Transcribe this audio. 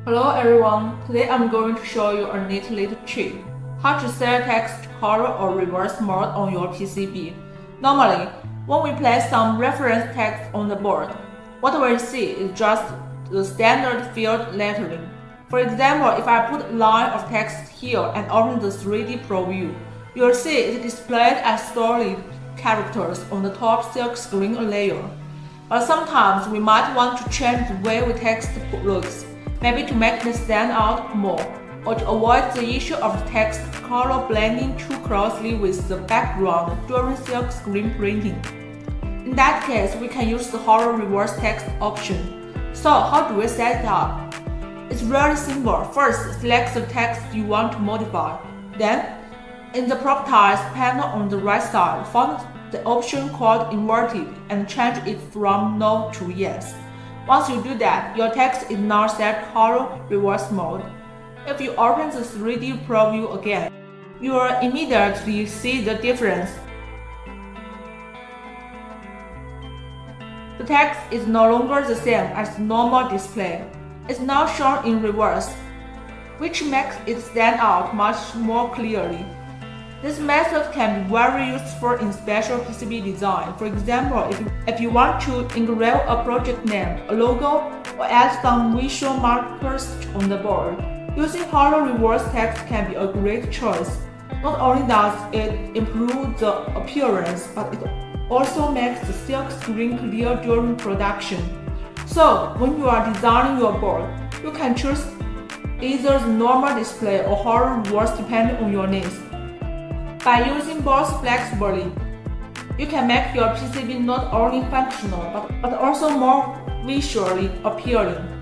Hello everyone, today I'm going to show you a neat little trick, how to set text color or reverse mode on your PCB. Normally, when we place some reference text on the board, what we see is just the standard field lettering. For example, if I put a line of text here and open the 3D Pro view, you'll see it displayed as solid characters on the top silk screen layer. But sometimes we might want to change the way the text looks, maybe to make it stand out more, or to avoid the issue of the text color blending too closely with the background during silk screen printing. In that case, we can use the Horror Reverse Text option. So how do we set it up? It's really simple. First, select the text you want to modify. Then, in the Properties panel on the right side, find the option called Inverted and change it from No to Yes. Once you do that, your text is now set color reverse mode. If you open the 3D Pro view again, you will immediately see the difference. The text is no longer the same as the normal display. It's now shown in reverse, which makes it stand out much more clearly. This method can be very useful in special PCB design. For example, if you want to engrave a project name, a logo, or add some visual markers on the board, using Horror Reverse Text can be a great choice. Not only does it improve the appearance, but it also makes the silk screen clear during production. So, when you are designing your board, you can choose either the normal display or Horror Reverse depending on your needs. By using both flexibly, you can make your PCB not only functional but also more visually appealing.